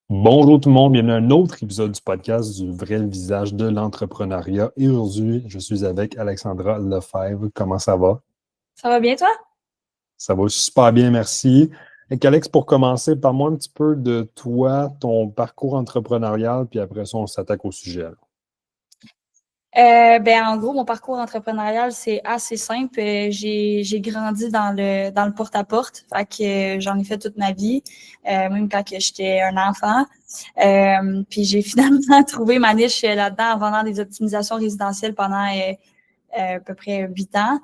Bonjour tout le monde, bienvenue à un autre épisode du podcast du vrai visage de l'entrepreneuriat. Et aujourd'hui, je suis avec Alexandra Lefebvre. Comment ça va? Ça va bien, toi? Ça va super bien, merci. Et Alex, pour commencer, parle-moi un petit peu de toi, ton parcours entrepreneurial, puis après ça, on s'attaque au sujet. En gros, mon parcours entrepreneurial, c'est assez simple. J'ai grandi dans le porte-à-porte. Fait que j'en ai fait toute ma vie, même quand que j'étais un enfant. Puis j'ai finalement trouvé ma niche là-dedans en vendant des optimisations résidentielles pendant à peu près 8 ans.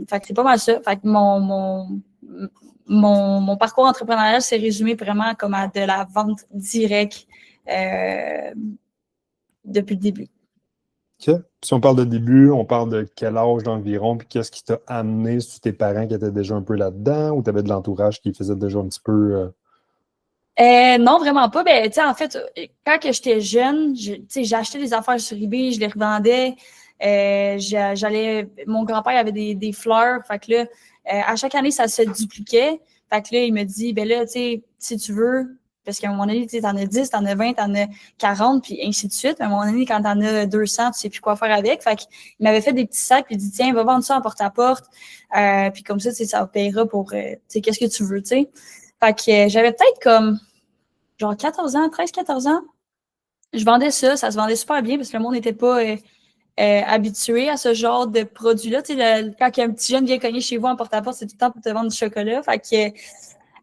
Fait que c'est pas mal ça. Fait que mon parcours entrepreneurial s'est résumé vraiment comme à de la vente directe depuis le début. OK. Si on parle de début, on parle de quel âge d'environ, puis qu'est-ce qui t'a amené? C'est tes parents qui étaient déjà un peu là-dedans ou tu avais de l'entourage qui faisait déjà un petit peu. Non, vraiment pas. Ben, tu sais, en fait, quand que j'étais jeune, tu sais, j'achetais des affaires sur eBay, je les revendais. Mon grand-père avait des fleurs. Fait que là, à chaque année, ça se dupliquait. Fait que là, il me dit, ben là, tu sais, si tu veux, parce qu'à un moment donné, tu sais, t'en as 10, t'en as 20, t'en as 40, puis ainsi de suite. À un moment donné, quand t'en as 200, tu sais plus quoi faire avec. Fait qu'il m'avait fait des petits sacs, puis il dit, tiens, va vendre ça en porte-à-porte. Puis comme ça, tu sais, ça payera pour, tu sais, qu'est-ce que tu veux, tu sais. Fait que j'avais peut-être comme genre 14 ans, 13, 14 ans. Je vendais ça, ça se vendait super bien parce que le monde n'était pas habitué à ce genre de produit-là. Tu sais, quand un petit jeune vient cogner chez vous en porte-à-porte, c'est tout le temps pour te vendre du chocolat. Fait que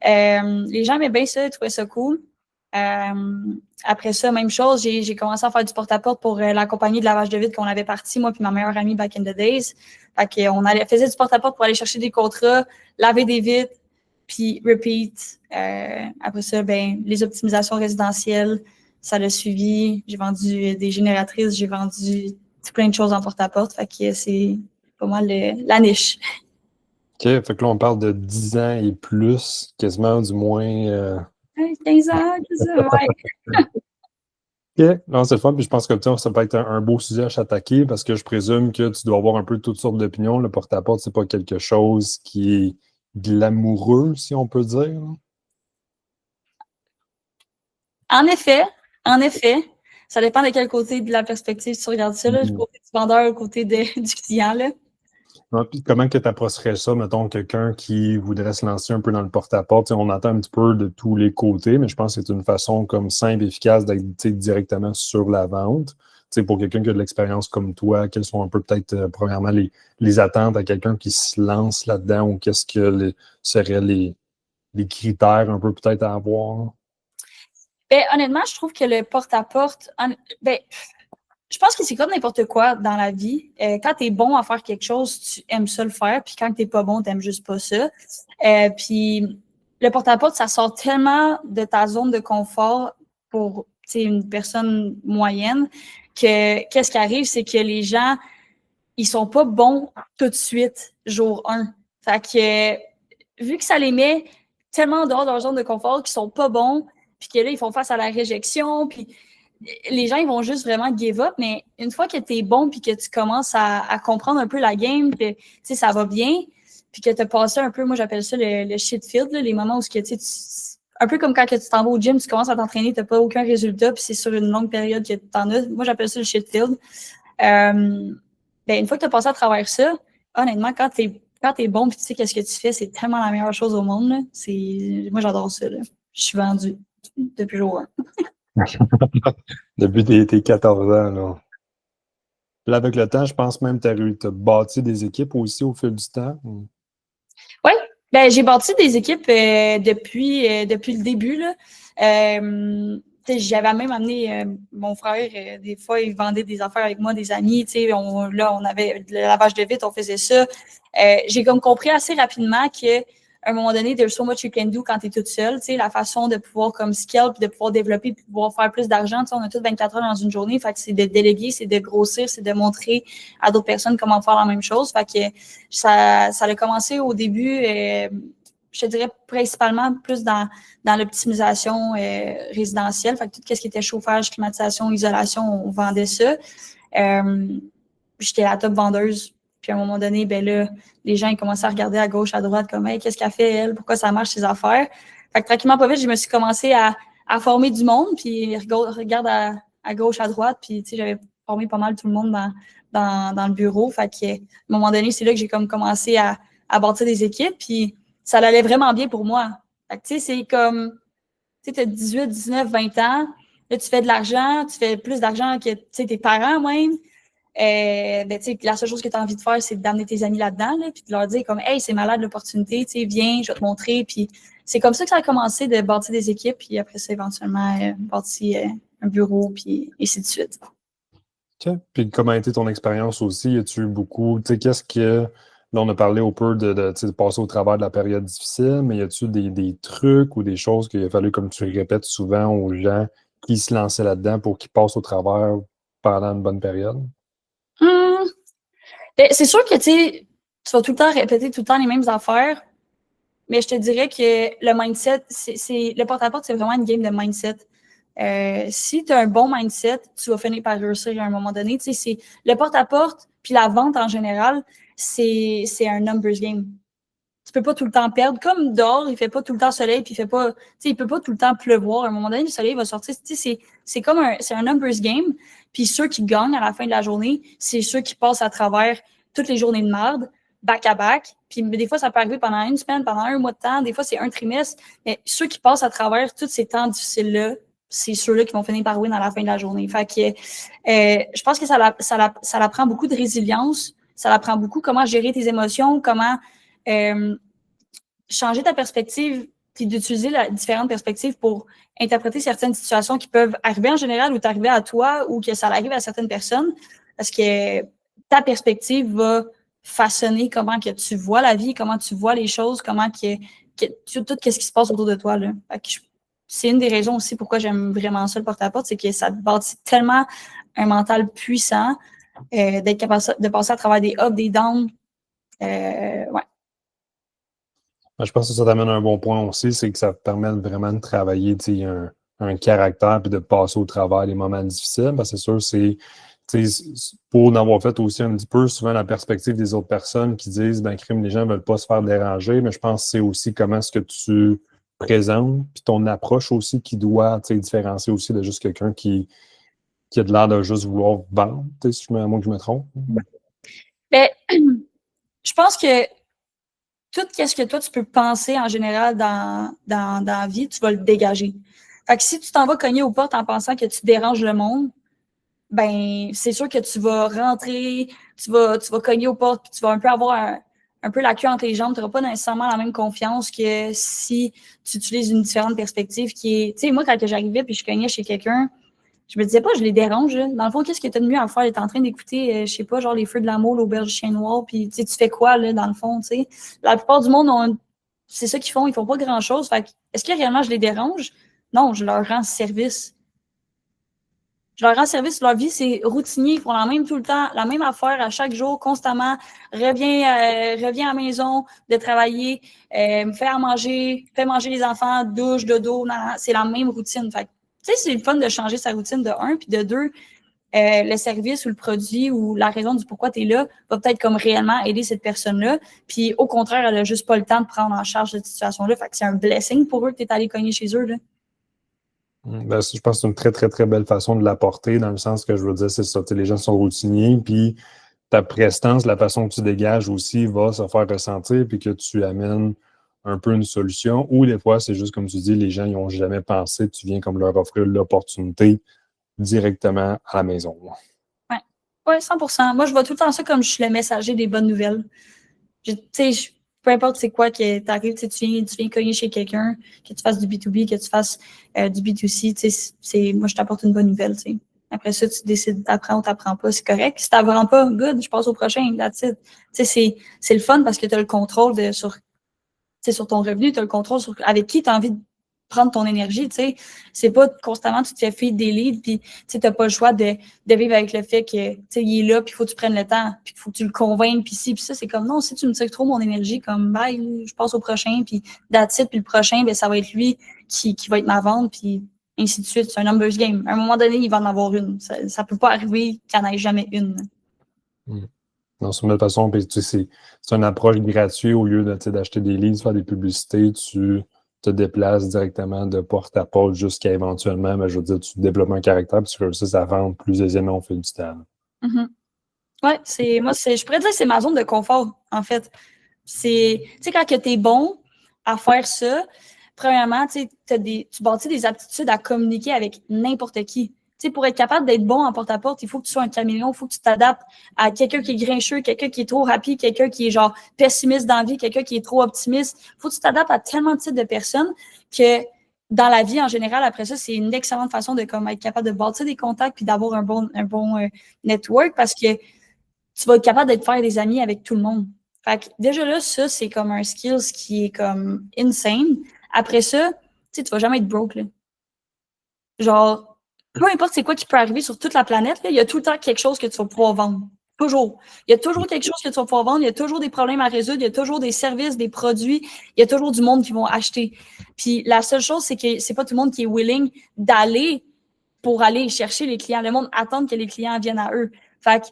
les gens aimaient bien ça, ils trouvaient ça cool. Après ça, même chose, j'ai commencé à faire du porte-à-porte pour la compagnie de lavage de vitres qu'on avait parti, moi puis ma meilleure amie back in the days. Fait qu'on faisait du porte-à-porte pour aller chercher des contrats, laver des vitres, puis repeat. Après ça, ben, les optimisations résidentielles, ça l'a suivi. J'ai vendu des génératrices, j'ai vendu plein de choses en porte-à-porte. Fait que c'est pas mal la niche. OK, fait que là, on parle de 10 ans et plus, quasiment du moins. 15 ans, c'est ça, ouais. OK, non, c'est le fun, puis je pense que tu sais, ça peut être un beau sujet à s'attaquer parce que je présume que tu dois avoir un peu toutes sortes d'opinions. Le porte-à-porte, c'est pas quelque chose qui est glamoureux, si on peut dire, là. En effet, en effet, ça dépend de quel côté de la perspective tu regardes ça, là, du Mhm. côté du vendeur, du côté du client, là. Ouais, puis comment que tu approcherais ça, mettons, quelqu'un qui voudrait se lancer un peu dans le porte-à-porte? Tu sais, on entend un petit peu de tous les côtés, mais je pense que c'est une façon comme simple et efficace d'être tu sais, directement sur la vente. Tu sais, pour quelqu'un qui a de l'expérience comme toi, quelles sont un peu peut-être, premièrement, les attentes à quelqu'un qui se lance là-dedans ou qu'est-ce que seraient les critères un peu peut-être à avoir? Ben, honnêtement, je trouve que le porte-à-porte, ben, je pense que c'est comme n'importe quoi dans la vie. Quand tu es bon à faire quelque chose, tu aimes ça le faire, puis quand tu n'es pas bon, tu n'aimes juste pas ça. Puis le porte-à-porte, ça sort tellement de ta zone de confort pour une personne moyenne que qu'est-ce qui arrive, c'est que les gens, ils sont pas bons tout de suite, jour 1. Fait que vu que ça les met tellement en dehors de leur zone de confort qu'ils sont pas bons, puis que là, ils font face à la réjection, puis les gens, ils vont juste vraiment give up, mais une fois que tu es bon puis que tu commences à comprendre un peu la game, que ça va bien, puis que tu as passé un peu, moi j'appelle ça le shit field, là, les moments où un peu comme quand que tu t'en vas au gym, tu commences à t'entraîner, tu n'as pas aucun résultat, puis c'est sur une longue période que tu en as. Moi, j'appelle ça le shit field. Ben, une fois que tu as passé à travers ça, honnêtement, quand t'es bon puis tu sais qu'est-ce que tu fais, c'est tellement la meilleure chose au monde. Là. Moi, j'adore ça. Là. Je suis vendue depuis jour 1. Depuis tes 14 ans, là. Là, avec le temps, je pense même que tu as bâti des équipes aussi au fil du temps. Oui, ben, j'ai bâti des équipes depuis le début. Là. J'avais même amené mon frère, des fois, il vendait des affaires avec moi, des amis. On avait le lavage de vitre, on faisait ça. J'ai comme compris assez rapidement que à un moment donné, there's so much you can do quand tu es toute seule. La façon de pouvoir comme scale, puis de pouvoir développer, puis de pouvoir faire plus d'argent. On a toutes 24 heures dans une journée. Fait que c'est de déléguer, c'est de grossir, c'est de montrer à d'autres personnes comment faire la même chose. Fait que ça a commencé au début, je te dirais principalement plus dans l'optimisation résidentielle. Fait que tout ce qui était chauffage, climatisation, isolation, on vendait ça. J'étais la top vendeuse. Puis à un moment donné, ben là, les gens ils commençaient à regarder à gauche, à droite, comme hey, qu'est-ce qu'elle fait, elle? Pourquoi ça marche, ces affaires? Fait que tranquillement, pas vite, je me suis commencé à à former du monde, puis regarde à gauche, à droite, puis j'avais formé pas mal tout le monde dans le bureau. Fait que, à un moment donné, c'est là que j'ai comme commencé à bâtir des équipes, puis ça allait vraiment bien pour moi. Fait que, c'est comme, tu as 18, 19, 20 ans, là, tu fais de l'argent, tu fais plus d'argent que tes parents même. La seule chose que tu as envie de faire, c'est d'amener tes amis là-dedans, là, puis de leur dire comme, hey, c'est malade l'opportunité, viens, je vais te montrer. Puis c'est comme ça que ça a commencé de bâtir des équipes, puis après ça, éventuellement, bâtir un bureau, puis ainsi de suite. OK. Puis comment a été ton expérience aussi? As-tu eu beaucoup, qu'est-ce que, là, on a parlé un peu de passer au travers de la période difficile, mais y a-tu des trucs ou des choses qu'il a fallu, comme tu le répètes souvent aux gens qui se lançaient là-dedans pour qu'ils passent au travers pendant une bonne période? C'est sûr que tu vas tout le temps répéter tout le temps les mêmes affaires, mais je te dirais que le mindset, le porte-à-porte, c'est vraiment une game de mindset. Si tu as un bon mindset, tu vas finir par réussir à un moment donné. Le porte-à-porte, puis la vente en général, c'est un numbers game. Tu peux pas tout le temps perdre. Comme dehors, il fait pas tout le temps soleil, puis il peut pas tout le temps pleuvoir. À un moment donné, le soleil va sortir. C'est comme c'est un numbers game. Puis ceux qui gagnent à la fin de la journée, c'est ceux qui passent à travers toutes les journées de merde, back à back. Puis des fois, ça peut arriver pendant une semaine, pendant un mois de temps. Des fois, c'est un trimestre. Mais ceux qui passent à travers tous ces temps difficiles-là, c'est ceux-là qui vont finir par win à la fin de la journée. Fait que je pense que ça apprend beaucoup de résilience. Ça apprend beaucoup comment gérer tes émotions, comment changer ta perspective puis d'utiliser différentes perspectives pour interpréter certaines situations qui peuvent arriver en général ou t'arriver à toi ou que ça arrive à certaines personnes parce que ta perspective va façonner comment que tu vois la vie, comment tu vois les choses, comment tout ce qui se passe autour de toi. Là. C'est une des raisons aussi pourquoi j'aime vraiment ça le porte-à-porte, c'est que ça bâtit tellement un mental puissant d'être capable de passer à travers des ups, des downs. Ouais. Je pense que ça t'amène un bon point aussi, c'est que ça te permet vraiment de travailler un caractère puis de passer au travers des moments difficiles. Parce que c'est sûr, pour en avoir fait aussi un petit peu souvent la perspective des autres personnes qui disent crime, les gens ne veulent pas se faire déranger, mais je pense que c'est aussi comment est-ce que tu présentes, puis ton approche aussi qui doit différencier aussi de juste quelqu'un qui a de l'air de juste vouloir vendre, si à moins que je me trompe. Ben, je pense que tout ce que toi, tu peux penser en général dans la vie, tu vas le dégager. Fait que si tu t'en vas cogner aux portes en pensant que tu déranges le monde, ben c'est sûr que tu vas rentrer, tu vas cogner aux portes, puis tu vas un peu avoir un peu la queue entre les jambes. Tu n'auras pas nécessairement la même confiance que si tu utilises une différente perspective qui est... Tu sais, moi, quand j'arrivais puis je cognais chez quelqu'un, je me disais pas, je les dérange. Là. Dans le fond, qu'est-ce que tu as de mieux à faire? Tu es en train d'écouter, je sais pas, genre les Feux de l'amour, l'auberge du chien noir, puis tu fais quoi, là, dans le fond, tu sais? La plupart du monde, c'est ça qu'ils font, ils font pas grand-chose. Fait que, est-ce que réellement je les dérange? Non, je leur rends service. Je leur rends service, leur vie, c'est routinier, ils font la même tout le temps, la même affaire à chaque jour, constamment. Reviens à la maison de travailler, me fais à manger, fais manger les enfants, douche, dodo, c'est la même routine. Fait tu sais, c'est le fun de changer sa routine de un, puis de deux, le service ou le produit ou la raison du pourquoi tu es là va peut-être comme réellement aider cette personne-là. Puis au contraire, elle a juste pas le temps de prendre en charge cette situation-là. Fait que c'est un blessing pour eux que tu es allé cogner chez eux, là. Je pense que c'est une très, très, très belle façon de l'apporter, dans le sens que je veux dire, c'est ça, les gens sont routiniers, puis ta prestance, la façon que tu dégages aussi va se faire ressentir, puis que tu amènes un peu une solution, ou des fois, c'est juste comme tu dis, les gens n'y ont jamais pensé, tu viens comme leur offrir l'opportunité directement à la maison. Oui, 100%. Moi, je vois tout le temps ça comme je suis le messager des bonnes nouvelles. Tu sais, peu importe c'est quoi que t'arrives, tu viens cogner chez quelqu'un, que tu fasses du B2B, que tu fasses du B2C, moi, je t'apporte une bonne nouvelle, tu sais. Après ça, tu décides d'apprendre ou t'apprends pas, c'est correct. Si t'apprends pas, good, je passe au prochain, that's it. Tu sais, c'est le fun parce que tu as le contrôle sur ton revenu, tu as le contrôle sur avec qui tu as envie de prendre ton énergie, tu sais. C'est pas constamment tu te fais feed des leads, puis tu n'as pas le choix de vivre avec le fait que, tu sais, il est là, puis il faut que tu prennes le temps, puis il faut que tu le convainques, puis ci, puis ça, c'est comme, non, si tu me tires trop mon énergie, comme, bye, je passe au prochain, puis that's it, puis le prochain, ben ça va être lui qui va être ma vente, puis ainsi de suite. C'est un numbers game. À un moment donné, il va en avoir une. Ça peut pas arriver qu'il n'y en ait jamais une. Non, c'est une belle façon, puis c'est une approche gratuite au lieu d'acheter des leads, faire des publicités, tu te déplaces directement de porte à porte jusqu'à éventuellement, ben, je veux dire, tu développes un caractère puis tu réussis à vendre plus aisément au fil du temps. Mhm. Ouais, je pourrais dire que c'est ma zone de confort, en fait. Tu sais, quand tu es bon à faire ça, premièrement, tu bâtis des aptitudes à communiquer avec n'importe qui. Tu sais, pour être capable d'être bon en porte-à-porte, il faut que tu sois un caméléon, il faut que tu t'adaptes à quelqu'un qui est grincheux, quelqu'un qui est trop rapide, quelqu'un qui est genre pessimiste dans la vie, quelqu'un qui est trop optimiste. Il faut que tu t'adaptes à tellement de types de personnes que dans la vie en général, après ça, c'est une excellente façon de comme, être capable de bâtir des contacts puis d'avoir un bon network parce que tu vas être capable de te faire des amis avec tout le monde. Fait que déjà là, ça, c'est comme un skills qui est comme insane. Après ça, tu sais, tu vas jamais être broke, là. Genre, peu importe c'est quoi qui peut arriver sur toute la planète, là, il y a tout le temps quelque chose que tu vas pouvoir vendre. Toujours. Il y a toujours quelque chose que tu vas pouvoir vendre, il y a toujours des problèmes à résoudre, il y a toujours des services, des produits, il y a toujours du monde qui vont acheter. Puis la seule chose, c'est que c'est pas tout le monde qui est willing d'aller pour aller chercher les clients. Le monde attend que les clients viennent à eux. Fait que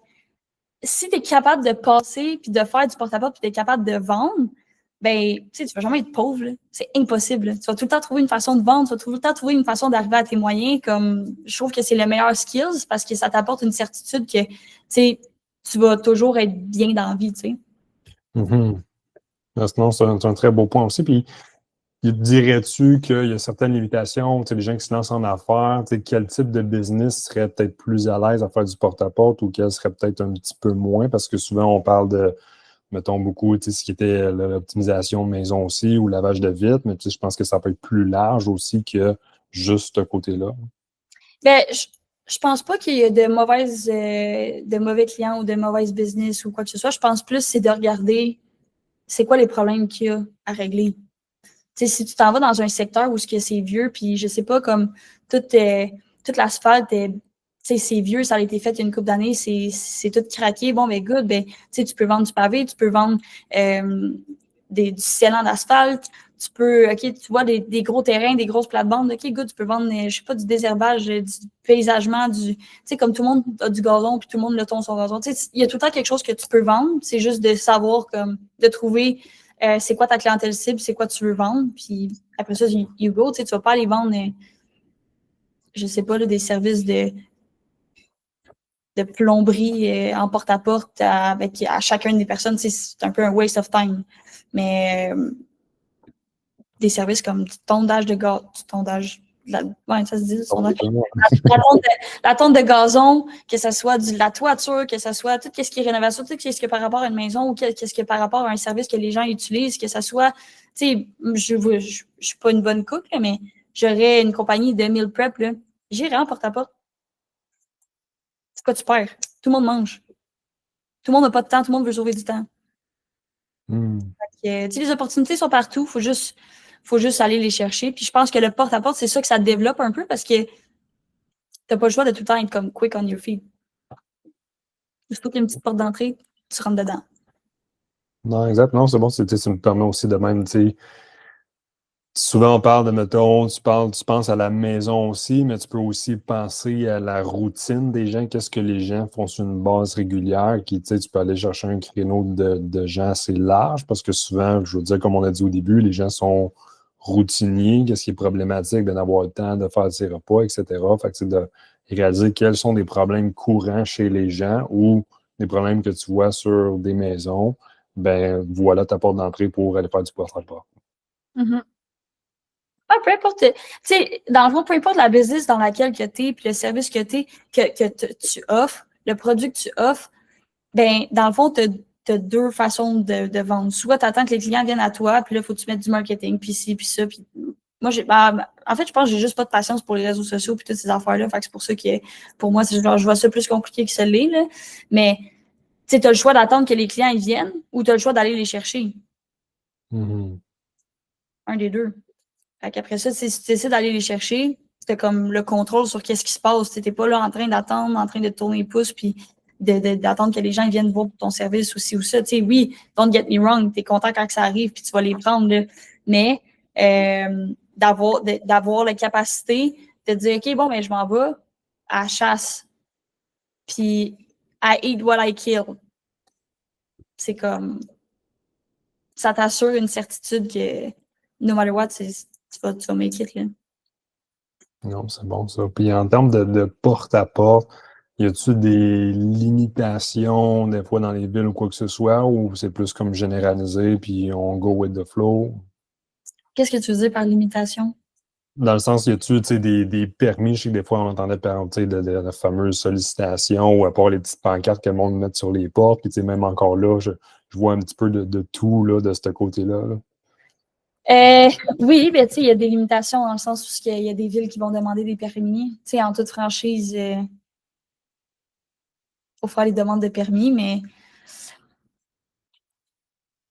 si tu es capable de passer puis de faire du porte-à-porte puis tu es capable de vendre, ben, tu sais, tu vas jamais être pauvre, là. C'est impossible, là. Tu vas tout le temps trouver une façon de vendre, tu vas tout le temps trouver une façon d'arriver à tes moyens. Comme, je trouve que c'est le meilleur skills parce que ça t'apporte une certitude que, tu sais, tu vas toujours être bien dans la vie, tu sais. Mhm. Sinon, c'est un très beau point aussi. Puis, dirais-tu qu'il y a certaines limitations, tu sais, les gens qui se lancent en affaires, tu sais, quel type de business serait peut-être plus à l'aise à faire du porte-à-porte ou quel serait peut-être un petit peu moins? Parce que souvent, on parle de, mettons, beaucoup, tu sais, ce qui était l'optimisation de maison aussi ou lavage de vitres, mais tu sais, je pense que ça peut être plus large aussi que juste ce côté-là. Ben, je pense pas qu'il y ait de mauvais clients ou de mauvaises business ou quoi que ce soit. Je pense plus c'est de regarder c'est quoi les problèmes qu'il y a à régler. Tu sais, si tu t'en vas dans un secteur où c'est vieux, puis je sais pas, comme tout, toute l'asphalte, c'est vieux, ça a été fait il y a une couple d'années, c'est tout craqué. Bon, ben good, ben, tu sais, tu peux vendre du pavé, tu peux vendre du scellant d'asphalte, tu peux, OK, tu vois, des gros terrains, des grosses plates-bandes, OK, good, tu peux vendre, je sais pas, du désherbage, du paysagement, tu sais, comme tout le monde a du gazon, puis tout le monde le tourne son gazon. Tu sais, il y a tout le temps quelque chose que tu peux vendre, c'est juste de savoir, comme, de trouver c'est quoi ta clientèle cible, c'est quoi tu veux vendre, puis après ça, you go, tu sais, tu vas pas aller vendre, je sais pas, là, des services de plomberie en porte-à-porte avec à chacune des personnes, tu sais, c'est un peu un waste of time. Mais des services comme du tondage de gaz, du tondage, ouais, ça se dit, la tonte de gazon, que ce soit de la toiture, que ce soit tout ce qui est rénovation, tout ce qui est par rapport à une maison ou qu'est-ce qui est par rapport à un service que les gens utilisent, que ce soit, tu sais, je suis pas une bonne cook, là, mais j'aurais une compagnie de meal prep, là, j'irais en porte-à-porte. C'est quoi tu perds? Tout le monde mange. Tout le monde n'a pas de temps, tout le monde veut sauver du temps. Hmm. Tu sais, les opportunités sont partout, faut juste aller les chercher. Puis je pense que le porte-à-porte, c'est ça que ça développe un peu parce que t'as pas le choix de tout le temps être comme quick on your feet. Surtout qu'il y a une petite porte d'entrée, tu rentres dedans. Non, exact. Non, c'est bon, ça me permet aussi de même, tu sais, souvent, on parle de, mettons, tu penses à la maison aussi, mais tu peux aussi penser à la routine des gens. Qu'est-ce que les gens font sur une base régulière qui, tu sais, tu peux aller chercher un créneau de gens assez large parce que souvent, je veux dire, comme on a dit au début, les gens sont routiniers. Qu'est-ce qui est problématique de n'avoir le temps de faire ses repas, etc. Fait que c'est de réaliser quels sont des problèmes courants chez les gens ou des problèmes que tu vois sur des maisons. Ben, voilà ta porte d'entrée pour aller faire du porte-à-porte. Mm-hmm. Ouais, peu importe. Tu sais, dans le fond, peu importe la business dans laquelle tu es, puis le service que tu offres, le produit que tu offres, ben, dans le fond, tu as deux façons de vendre. Soit tu attends que les clients viennent à toi, puis là, il faut que tu mettes du marketing, puis ci, puis ça. Puis moi, en fait, je pense que j'ai juste pas de patience pour les réseaux sociaux, puis toutes ces affaires-là. Fait que c'est pour ça que, pour moi, genre, je vois ça plus compliqué que ça l'est, là. Mais, tu sais, tu as le choix d'attendre que les clients ils viennent ou tu as le choix d'aller les chercher. Mhm. Un des deux. Fait qu'après ça, si tu décides d'aller les chercher, t'as comme le contrôle sur qu'est-ce qui se passe. T'es pas là en train d'attendre, en train de tourner les pouces, puis d'attendre que les gens viennent voir pour ton service aussi ou ça. Tu sais, oui, don't get me wrong, t'es content quand ça arrive, puis tu vas les prendre, là. Mais d'avoir la capacité de dire, OK, bon, ben, je m'en vais à la chasse, puis I eat what I kill. C'est comme, ça t'assure une certitude que no matter what, tu vas make it, là. Non, c'est bon ça. Puis en termes de porte-à-porte, y a-tu des limitations des fois dans les villes ou quoi que ce soit, ou c'est plus comme généralisé, puis on go with the flow? Qu'est-ce que tu veux dire par limitation? Dans le sens, y a-tu des permis? Je sais que des fois, on entendait parler de la fameuse sollicitation ou à part les petites pancartes que le monde met sur les portes. Puis même encore là, je vois un petit peu de tout là, de ce côté-là. Là. Oui, mais tu sais, il y a des limitations dans le sens où il y a des villes qui vont demander des permis. Tu sais, en toute franchise, il faut faire les demandes de permis, mais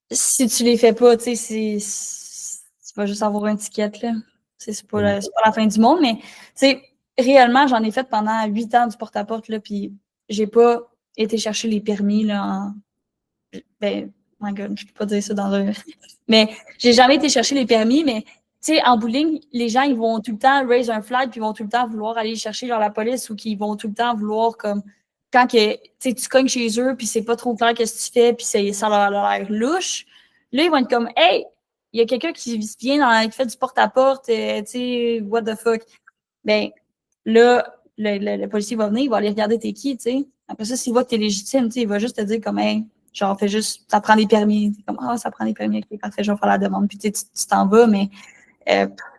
si tu les fais pas, tu sais, tu vas juste avoir un ticket, là. C'est pas la fin du monde, mais tu sais, réellement, j'en ai fait pendant 8 ans du porte-à-porte, là, puis j'ai pas été chercher les permis, là, ben, my God, je peux pas dire ça dans un... Mais j'ai jamais été chercher les permis, mais tu sais, en bowling, les gens, ils vont tout le temps raise un flag, puis ils vont tout le temps vouloir aller chercher genre la police ou qu'ils vont tout le temps vouloir comme quand que tu cognes chez eux, puis c'est pas trop clair qu'est-ce que tu fais, puis ça leur a l'air louche. Là, ils vont être comme hey, il y a quelqu'un qui vient qui fait du porte-à-porte, tu sais, what the fuck. Ben là, le policier va venir, il va aller regarder t'es qui, tu sais. Après ça, s'il voit que t'es légitime, tu sais, il va juste te dire comme hey, genre, fais juste, ça prend des permis. T'es comme, ça prend des permis, ok, parfait, je vais faire la demande. Puis tu t'en vas, mais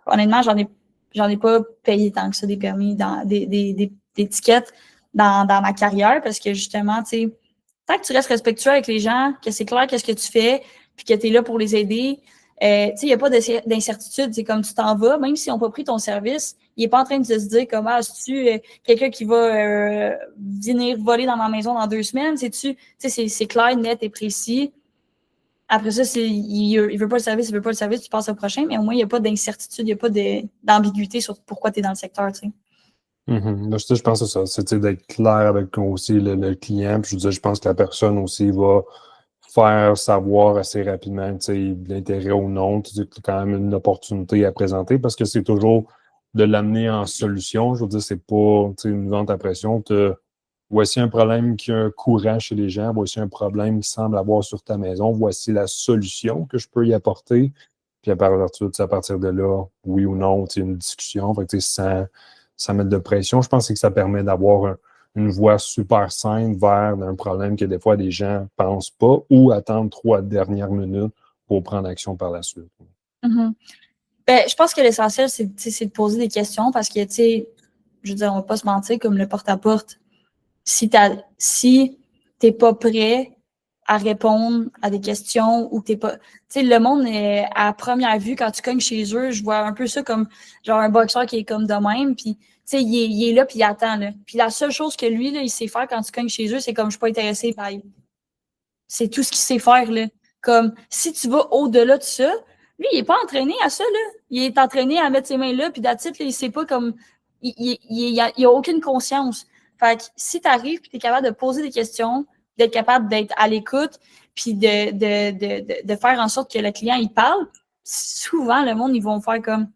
honnêtement, j'en ai pas payé tant que ça des permis, des tickets dans ma carrière, parce que justement, tu sais, tant que tu restes respectueux avec les gens, que c'est clair qu'est-ce que tu fais, puis que tu es là pour les aider, tu sais, il n'y a pas d'incertitude. C'est comme tu t'en vas, même s'ils n'ont pas pris ton service, il n'est pas en train de se dire comme, c'est-tu quelqu'un qui va venir voler dans ma maison dans 2 semaines? Tu sais, c'est clair, net et précis. Après ça, il veut pas le service, il veut pas le service, tu passes au prochain, mais au moins, il n'y a pas d'incertitude, il n'y a pas d'ambiguïté sur pourquoi tu es dans le secteur, tu sais. Je pense que c'est ça. C'est d'être clair avec aussi le client. Puis je pense que la personne aussi va faire savoir assez rapidement l'intérêt ou non. C'est quand même une opportunité à présenter parce que c'est toujours de l'amener en solution. Je veux dire, c'est pas une vente à pression. Voici un problème qui a un courant chez les gens. Voici un problème qui semble avoir sur ta maison. Voici la solution que je peux y apporter. Puis à partir de là, oui ou non, une discussion. Fait que, sans mettre de pression, je pense que ça permet d'avoir une voie super simple vers un problème que des fois des gens ne pensent pas ou attendent 3 dernières minutes pour prendre action par la suite. Mm-hmm. Ben, je pense que l'essentiel, c'est de poser des questions parce que, tu sais, je veux dire, on va pas se mentir, comme le porte-à-porte, si t'es pas prêt à répondre à des questions ou t'es pas... Tu sais, le monde, à première vue, quand tu cognes chez eux, je vois un peu ça comme genre un boxeur qui est comme de même, puis tu sais, il est là, puis il attend, là. Puis la seule chose que lui, là, il sait faire quand tu cognes chez eux, c'est comme, je suis pas intéressé, bye. C'est tout ce qu'il sait faire, là. Comme, si tu vas au-delà de ça, lui, il est pas entraîné à ça, là. Il est entraîné à mettre ses mains là, puis d'attitude, il sait pas comme... Il a aucune conscience. Fait que si tu arrives puis tu es capable de poser des questions, d'être capable d'être à l'écoute, puis de faire en sorte que le client, il parle, souvent, le monde, ils vont faire comme...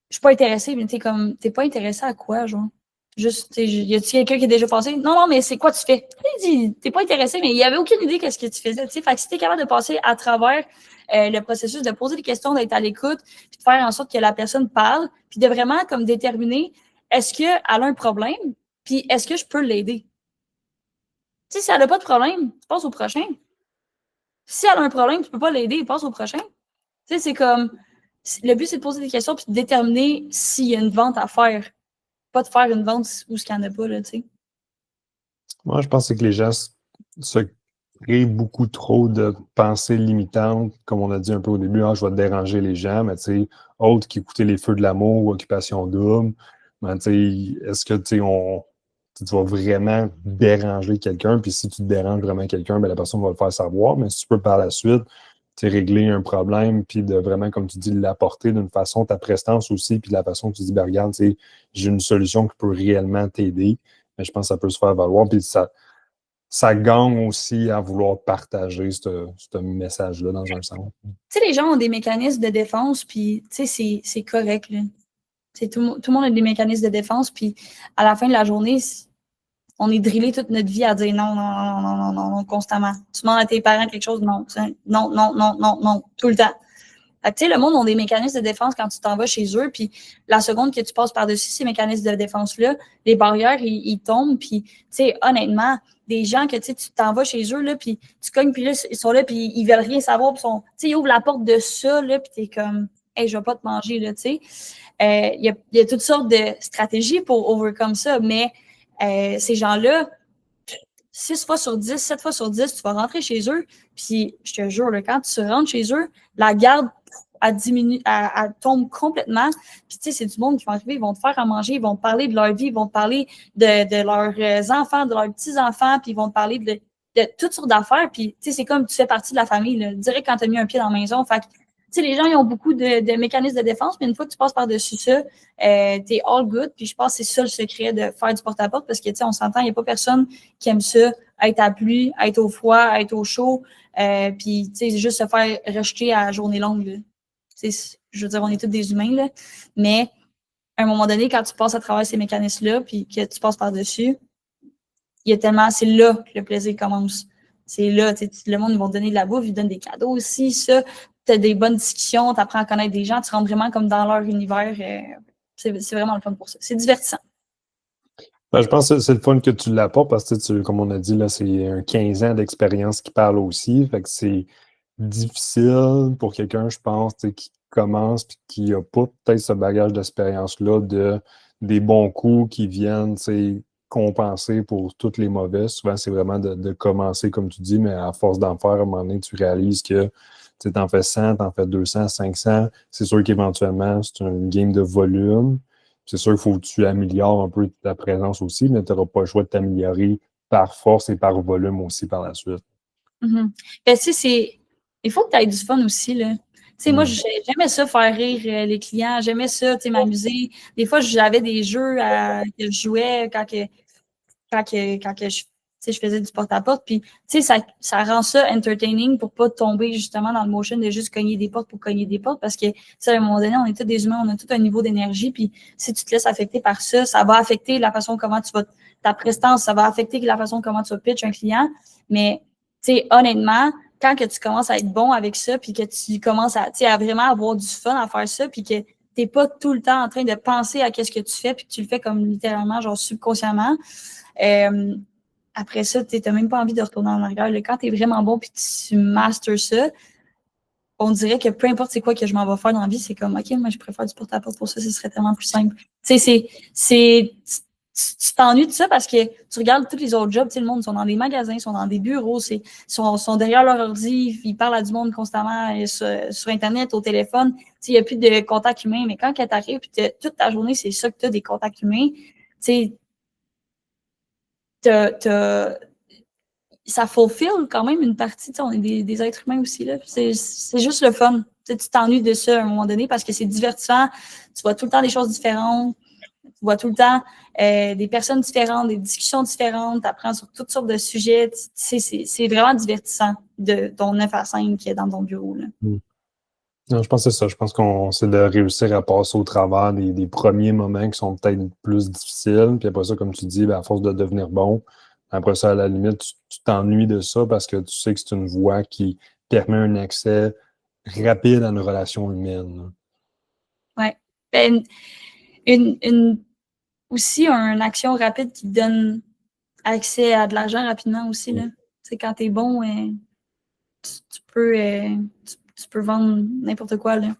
Je suis pas intéressé, mais t'es pas intéressé à quoi, genre? Juste, y a-tu quelqu'un qui a déjà passé? Non, non, mais c'est quoi tu fais? Il dit, t'es pas intéressé, mais il y avait aucune idée qu'est-ce que tu faisais, tu sais. Fait que si t'es capable de passer à travers le processus de poser des questions, d'être à l'écoute, puis de faire en sorte que la personne parle, puis de vraiment comme déterminer est-ce qu'elle a un problème, puis est-ce que je peux l'aider? Tu sais, si elle n'a pas de problème, tu passes au prochain. Si elle a un problème, tu peux pas l'aider, passe au prochain. Tu sais, c'est comme, le but, c'est de poser des questions puis de déterminer s'il y a une vente à faire. Pas de faire une vente où ce qu'il n'y en a pas, là, tu sais. Moi, je pense que les gens se créent beaucoup trop de pensées limitantes, comme on a dit un peu au début, je vais déranger les gens, mais tu sais, autres qui écoutaient Les Feux de l'amour ou Occupation Double, ben, tu sais, est-ce que tu vas vraiment déranger quelqu'un, puis si tu déranges vraiment quelqu'un, ben, la personne va le faire savoir, mais si tu peux par la suite, régler un problème, puis de vraiment, comme tu dis, l'apporter d'une façon, ta prestance aussi, puis la façon que tu dis, ben, regarde, j'ai une solution qui peut réellement t'aider. Mais je pense que ça peut se faire valoir. Puis ça gagne aussi à vouloir partager ce message-là dans un sens. Tu sais, les gens ont des mécanismes de défense, puis tu sais, c'est correct, là. Tout le monde a des mécanismes de défense, puis à la fin de la journée, on est drillé toute notre vie à dire non, non, non, non, non, non, non, constamment. Tu demandes à tes parents quelque chose, non, non, non, non, non, non, tout le temps. Fait que, tu sais, le monde a des mécanismes de défense quand tu t'en vas chez eux, puis la seconde que tu passes par-dessus ces mécanismes de défense-là, les barrières, ils tombent, puis, tu sais, honnêtement, des gens que, tu sais, tu t'en vas chez eux, là, puis tu cognes, puis là, ils sont là, puis ils veulent rien savoir, puis tu sais, ils ouvrent la porte de ça, là, puis t'es comme, hey, je vais pas te manger, là, tu sais. Il y a toutes sortes de stratégies pour overcome ça, mais ces gens-là, 6 fois sur 10, 7 fois sur 10, tu vas rentrer chez eux, puis je te jure, là, quand tu rentres chez eux, la garde, elle diminue, elle tombe complètement. Puis tu sais, c'est du monde qui va arriver, ils vont te faire à manger, ils vont te parler de leur vie, ils vont te parler de leurs enfants, de leurs petits-enfants, puis ils vont te parler de toutes sortes d'affaires. Puis tu sais, c'est comme tu fais partie de la famille, là, direct quand tu as mis un pied dans la maison. Fait que, tu sais, les gens, ils ont beaucoup de mécanismes de défense, mais une fois que tu passes par-dessus ça, t'es all good. Puis je pense que c'est ça le secret de faire du porte-à-porte, parce que, tu sais, on s'entend, il n'y a pas personne qui aime ça, être à la pluie, être au froid, être au chaud, puis, tu sais, juste se faire rejeter à la journée longue, là. Je veux dire, on est tous des humains, là, mais à un moment donné, quand tu passes à travers ces mécanismes-là, puis que tu passes par-dessus, il y a tellement, c'est là que le plaisir commence. C'est là, tu sais, le monde, ils vont te donner de la bouffe, ils te donnent des cadeaux aussi, ça. Tu as des bonnes discussions, tu apprends à connaître des gens, tu rentres vraiment comme dans leur univers. C'est vraiment le fun pour ça. C'est divertissant. Ben, je pense que c'est le fun que tu l'apportes parce que, comme on a dit, là, c'est un 15 ans d'expérience qui parle aussi. Fait que c'est difficile pour quelqu'un, je pense, tu sais, qui commence et qui n'a pas peut-être ce bagage d'expérience-là des bons coups qui viennent, tu sais, compenser pour toutes les mauvais. Souvent, c'est vraiment de commencer, comme tu dis, mais à force d'en faire, à un moment donné, tu réalises que tu en fais 100, tu en fais 200, 500. C'est sûr qu'éventuellement, c'est une game de volume. C'est sûr qu'il faut que tu améliores un peu ta présence aussi, mais tu n'auras pas le choix de t'améliorer par force et par volume aussi par la suite. Ben, tu sais, il faut que tu aies du fun aussi, là. Tu sais, moi, j'aimais ça faire rire les clients, j'aimais ça, tu sais, m'amuser. Des fois, j'avais des jeux que je jouais quand je faisais du porte-à-porte. Puis, tu sais, ça rend ça entertaining pour pas tomber justement dans le motion de juste cogner des portes pour cogner des portes. Parce que, tu sais, à un moment donné, on est tous des humains, on a tout un niveau d'énergie. Puis, si tu te laisses affecter par ça, ça va affecter la façon comment tu vas, ta prestance, ça va affecter la façon comment tu vas pitch un client. Mais, tu sais, honnêtement, quand que tu commences à être bon avec ça, puis que tu commences à vraiment avoir du fun à faire ça, puis que t'es pas tout le temps en train de penser à qu'est-ce que tu fais, puis que tu le fais comme littéralement, genre subconsciemment, après ça, tu n'as même pas envie de retourner en arrière. Quand tu es vraiment bon puis tu masters ça, on dirait que peu importe c'est quoi que je m'en vais faire dans la vie, c'est comme, OK, moi, je préfère du porte-à-porte pour ça, ce serait tellement plus simple. Tu sais, tu t'ennuies de ça parce que tu regardes tous les autres jobs, tu sais, le monde, ils sont dans des magasins, ils sont dans des bureaux, sont derrière leur ordi, ils parlent à du monde constamment sur Internet, au téléphone. Tu sais, il n'y a plus de contact humain, mais quand tu arrives, puis toute ta journée, c'est ça que tu as des contacts humains, tu sais, ça fulfill quand même une partie. On est des êtres humains aussi. Là. C'est juste le fun. Tu t'ennuies de ça à un moment donné parce que c'est divertissant. Tu vois tout le temps des choses différentes. Tu vois tout le temps des personnes différentes, des discussions différentes. Tu apprends sur toutes sortes de sujets. C'est vraiment divertissant de ton 9 à 5 dans ton bureau. Là. Non, je pense que c'est ça. Je pense qu'on c'est de réussir à passer au travers des premiers moments qui sont peut-être plus difficiles. Puis après ça, comme tu dis, à force de devenir bon, après ça, à la limite, tu t'ennuies de ça parce que tu sais que c'est une voie qui permet un accès rapide à une relation humaine. Oui. Ben, aussi, une action rapide qui donne accès à de l'argent rapidement aussi. Là. Quand tu es bon, tu peux vendre n'importe quoi. Là.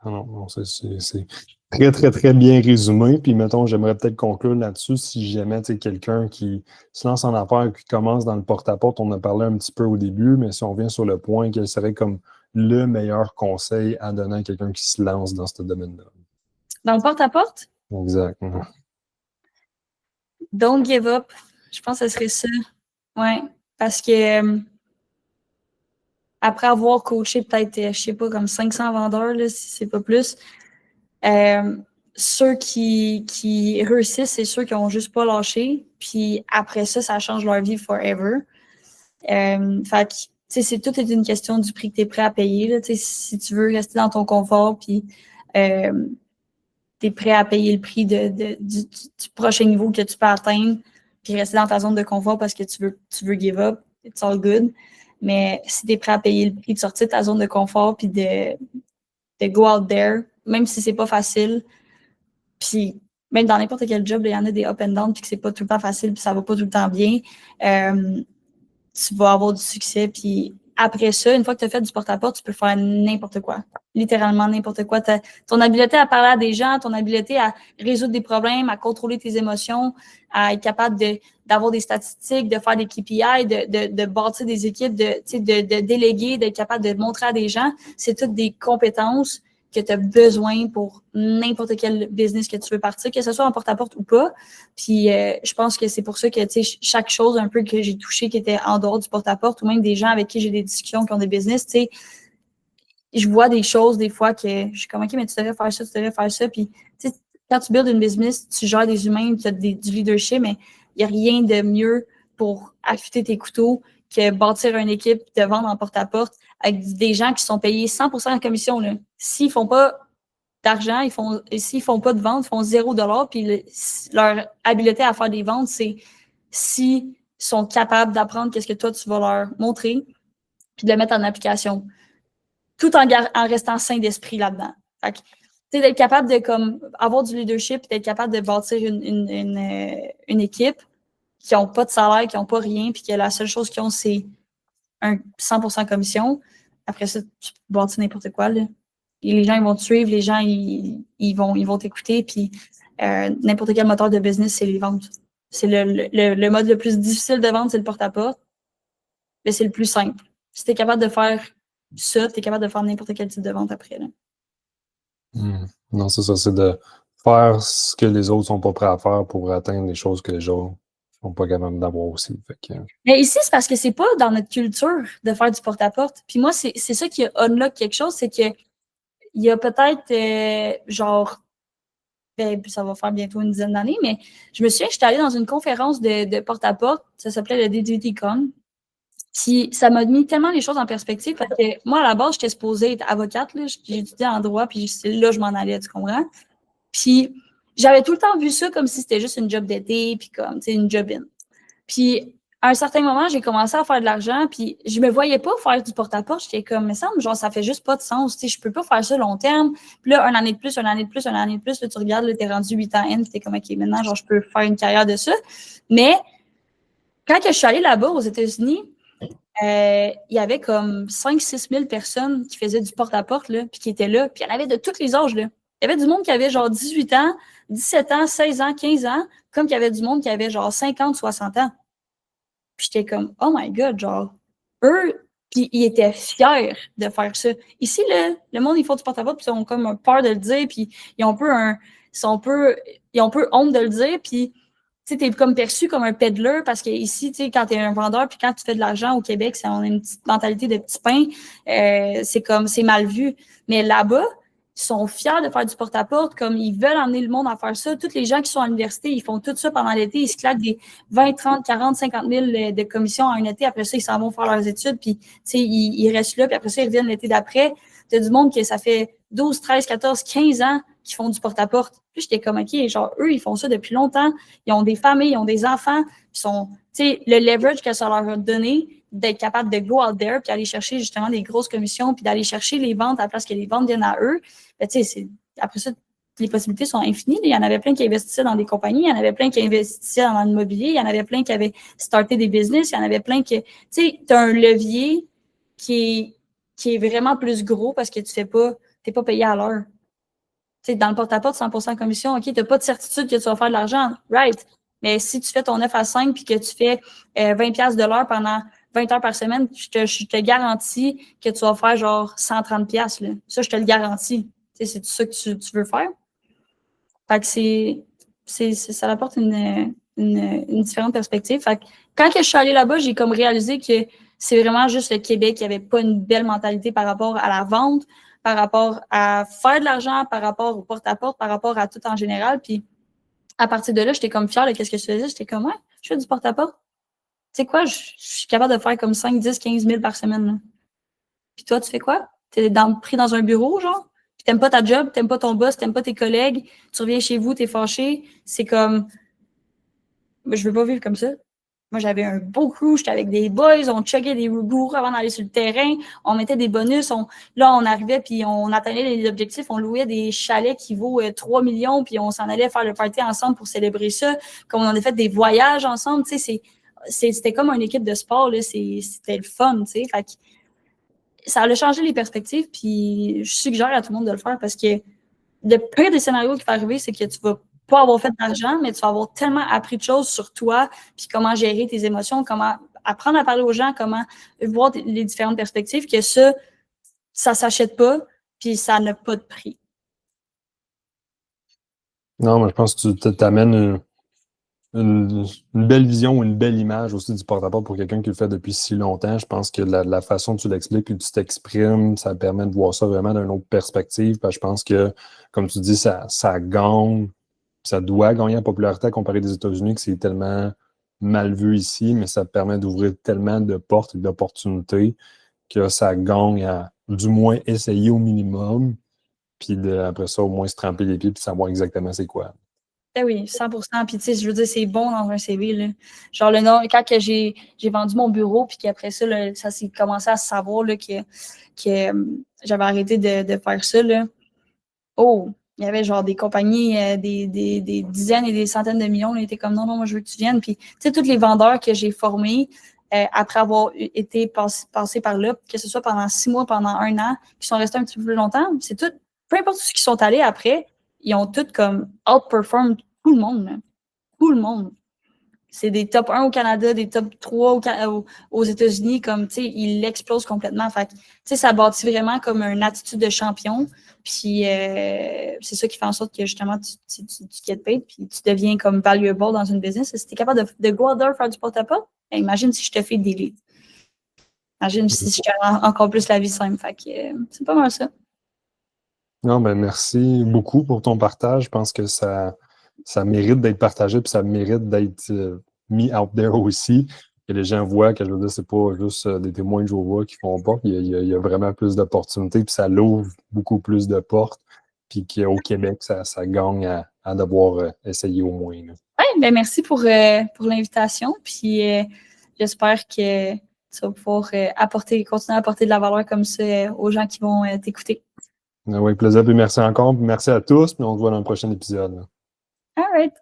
Ah non, c'est très, très, très bien résumé. Puis, mettons, j'aimerais peut-être conclure là-dessus si jamais tu sais, quelqu'un qui se lance en affaires, qui commence dans le porte-à-porte, on a parlé un petit peu au début, mais si on vient sur le point, quel serait comme le meilleur conseil à donner à quelqu'un qui se lance dans ce domaine-là? Dans le porte-à-porte, Exact. don't give up. Je pense que ce serait ça. Ouais. Parce que après avoir coaché peut-être, je sais pas, comme 500 vendeurs, là, si c'est pas plus, ceux qui réussissent, c'est ceux qui ont juste pas lâché. Puis après ça, ça change leur vie forever. Fait que, tout est une question du prix que tu es prêt à payer. Là, si tu veux rester dans ton confort, puis tu es prêt à payer le prix du prochain niveau que tu peux atteindre, puis rester dans ta zone de confort parce que tu veux give up, it's all good. Mais si tu es prêt à payer le prix de sortir de ta zone de confort puis de go out there, même si c'est pas facile, puis même dans n'importe quel job, il y en a des up and down puis que c'est pas tout le temps facile puis ça va pas tout le temps bien, tu vas avoir du succès. Puis après ça, une fois que tu as fait du porte-à-porte, tu peux faire n'importe quoi. Littéralement n'importe quoi. Ton habileté à parler à des gens, ton habileté à résoudre des problèmes, à contrôler tes émotions, à être capable d'avoir des statistiques, de faire des KPI, de bâtir des équipes, de déléguer, d'être capable de montrer à des gens, c'est toutes des compétences que tu as besoin pour n'importe quel business que tu veux partir, que ce soit en porte-à-porte ou pas. Puis je pense que c'est pour ça que chaque chose un peu que j'ai touché qui était en dehors du porte-à-porte, ou même des gens avec qui j'ai des discussions qui ont des business, tu sais, je vois des choses des fois que je suis comme, OK, mais tu devrais faire ça, tu devrais faire ça. Puis quand tu builds une business, tu gères des humains, tu as du leadership, mais il n'y a rien de mieux pour affûter tes couteaux que bâtir une équipe, te vendre en porte-à-porte avec des gens qui sont payés 100% en commission. Là. S'ils ne font pas d'argent, s'ils font pas de vente, ils font $0, puis leur habileté à faire des ventes, c'est s'ils sont capables d'apprendre qu'est-ce que toi, tu vas leur montrer, puis de le mettre en application, tout en restant sain d'esprit là-dedans. Fait que, d'être capable de avoir du leadership, d'être capable de bâtir une équipe qui n'ont pas de salaire, qui n'ont pas rien, puis que la seule chose qu'ils ont, c'est un 100% commission. Après ça, tu peux bâtir n'importe quoi. Là. Et les gens, ils vont te suivre, les gens, ils vont t'écouter, puis n'importe quel moteur de business, c'est les ventes. C'est le mode le plus difficile de vendre, c'est le porte-à-porte, mais c'est le plus simple. Si tu es capable de faire ça, tu es capable de faire n'importe quel type de vente après. Là. Non, c'est ça, c'est de faire ce que les autres sont pas prêts à faire pour atteindre les choses que les gens sont pas capables d'avoir aussi. Fait que... Mais ici, c'est parce que c'est pas dans notre culture de faire du porte-à-porte. Puis moi, c'est ça qui unlock quelque chose, c'est que il y a peut-être ça va faire bientôt une dizaine d'années, mais je me souviens que j'étais allée dans une conférence de porte-à-porte, ça s'appelait le DDTCon. Puis ça m'a mis tellement les choses en perspective parce que moi, à la base, j'étais supposée être avocate, là, j'ai étudié en droit, puis c'est là je m'en allais, tu comprends? Puis j'avais tout le temps vu ça comme si c'était juste une job d'été, puis comme, tu sais, une job-in. Puis à un certain moment, j'ai commencé à faire de l'argent, puis je me voyais pas faire du porte-à-porte. J'étais comme, mais ça fait juste pas de sens. Tu sais, je peux pas faire ça long terme. Puis là, une année de plus, une année de plus, une année de plus, là, tu regardes, là, t'es rendu 8 ans in, puis t'es comme, OK, maintenant, genre, je peux faire une carrière de ça. Mais quand que je suis allée là-bas aux États-Unis, il y avait comme 5-6 000 personnes qui faisaient du porte-à-porte, là, puis qui étaient là. Puis il y en avait de tous les âges, là. Il y avait du monde qui avait genre 18 ans, 17 ans, 16 ans, 15 ans, comme qu'il y avait du monde qui avait genre 50, 60 ans. Puis j'étais comme, oh my God, genre, eux, puis ils étaient fiers de faire ça. Ici, le monde, ils font du porte-à-porte, puis ils ont comme peur de le dire, puis ils ont un peu honte de le dire, puis tu sais, t'es comme perçu comme un peddler parce que ici, tu sais, quand t'es un vendeur, puis quand tu fais de l'argent au Québec, on a une petite mentalité de petit pain, c'est mal vu. Mais là-bas, ils sont fiers de faire du porte-à-porte, comme ils veulent emmener le monde à faire ça. Tous les gens qui sont à l'université, ils font tout ça pendant l'été, ils se claquent des 20, 30, 40, 50 000 de commissions en un été. Après ça, ils s'en vont faire leurs études, puis tu sais, ils restent là, puis après ça, ils reviennent l'été d'après. T'as du monde que ça fait 12, 13, 14, 15 ans qui font du porte-à-porte. Puis j'étais comme, OK, genre, eux, ils font ça depuis longtemps. Ils ont des familles, ils ont des enfants. Ils sont, tu sais, le leverage que ça leur a donné d'être capable de go out there puis aller chercher justement des grosses commissions puis d'aller chercher les ventes à la place que les ventes viennent à eux. Ben, tu sais, après ça, les possibilités sont infinies. Il y en avait plein qui investissaient dans des compagnies, il y en avait plein qui investissaient dans l'immobilier, il y en avait plein qui avaient starté des business, il y en avait plein qui, tu sais, tu as un levier qui est vraiment plus gros parce que t'es pas payé à l'heure. Tu sais, dans le porte-à-porte, 100% commission, OK, tu n'as pas de certitude que tu vas faire de l'argent, right? Mais si tu fais ton 9 à 5 puis que tu fais 20$ de l'heure pendant 20 heures par semaine, je te garantis que tu vas faire genre 130$. Là. Ça, je te le garantis. Tu sais, c'est ça que tu veux faire? Fait que ça apporte une différente perspective. Fait que quand que je suis allée là-bas, j'ai comme réalisé que c'est vraiment juste le Québec qui avait pas une belle mentalité par rapport à la vente, par rapport à faire de l'argent, par rapport au porte-à-porte, par rapport à tout en général. Puis à partir de là, j'étais comme fière de qu'est-ce que je faisais. J'étais comme, ouais, je fais du porte-à-porte. Tu sais quoi, je suis capable de faire comme 5, 10, 15 000 par semaine. Là. Puis toi, tu fais quoi? T'es pris dans un bureau, genre? Puis t'aimes pas ta job, t'aimes pas ton boss, t'aimes pas tes collègues, tu reviens chez vous, t'es fâché. C'est comme, je veux pas vivre comme ça. Moi, j'avais un beau crew, j'étais avec des boys, on checkait des gourous avant d'aller sur le terrain, on mettait des bonus, là, on arrivait, puis on atteignait les objectifs, on louait des chalets qui vaut 3 millions, puis on s'en allait faire le party ensemble pour célébrer ça, comme on en a fait des voyages ensemble, tu sais, c'était comme une équipe de sport, là, c'était le fun, tu sais, fait que ça a changé les perspectives, puis je suggère à tout le monde de le faire parce que le pire des scénarios qui va arriver, c'est que tu vas pas avoir fait d'argent, mais tu vas avoir tellement appris de choses sur toi, puis comment gérer tes émotions, comment apprendre à parler aux gens, comment voir les différentes perspectives, que ça s'achète pas, puis ça n'a pas de prix. Non, mais je pense que tu t'amènes une belle vision ou une belle image aussi du porte-à-porte pour quelqu'un qui le fait depuis si longtemps. Je pense que la façon dont tu l'expliques et tu t'exprimes, ça permet de voir ça vraiment d'une autre perspective. Parce que je pense que, comme tu dis, ça gagne, ça doit gagner en popularité à comparer des États-Unis, que c'est tellement mal vu ici, mais ça permet d'ouvrir tellement de portes et d'opportunités que ça gagne à du moins essayer au minimum, puis après ça, au moins se tremper les pieds puis savoir exactement c'est quoi. Ben oui, 100%. Puis, tu sais, je veux dire, c'est bon dans un CV, là. Genre, le nom, quand que j'ai vendu mon bureau, puis qu'après ça, là, ça s'est commencé à se savoir, là, que j'avais arrêté de faire ça, là. Oh, il y avait genre des compagnies, des dizaines et des centaines de millions, là, étaient comme, non, moi, je veux que tu viennes. Puis, tu sais, tous les vendeurs que j'ai formés, après avoir été passés par là, que ce soit pendant 6 mois, pendant 1 an, qui sont restés un petit peu plus longtemps, c'est tout, peu importe ce qui sont allés après, ils ont tous comme outperformed tout le monde, là. Tout le monde. C'est des top 1 au Canada, des top 3 aux États-Unis, comme, tu sais, ils l'explosent complètement. Fait que, tu sais, ça bâtit vraiment comme une attitude de champion. Puis, c'est ça qui fait en sorte que, justement, tu get paid, puis tu deviens comme valuable dans une business. Si tu es capable de go out there faire du porte-à-porte, imagine si je te fais des leads. Imagine si je te rends encore plus la vie simple. Fait que, c'est pas mal ça. Non, ben merci beaucoup pour ton partage. Je pense que ça mérite d'être partagé, puis ça mérite d'être mis out there aussi. Que les gens voient que je veux dire, c'est pas juste des témoins de Jéhovah qui font pas. Il y a vraiment plus d'opportunités, puis ça l'ouvre beaucoup plus de portes. Puis qu'au Québec, ça gagne à devoir essayer au moins, là. Ouais, ben merci pour l'invitation. Puis j'espère que tu vas pouvoir continuer à apporter de la valeur comme ça aux gens qui vont t'écouter. Oui, plaisir, puis merci encore. Puis merci à tous, puis on se voit dans le prochain épisode, là. All right.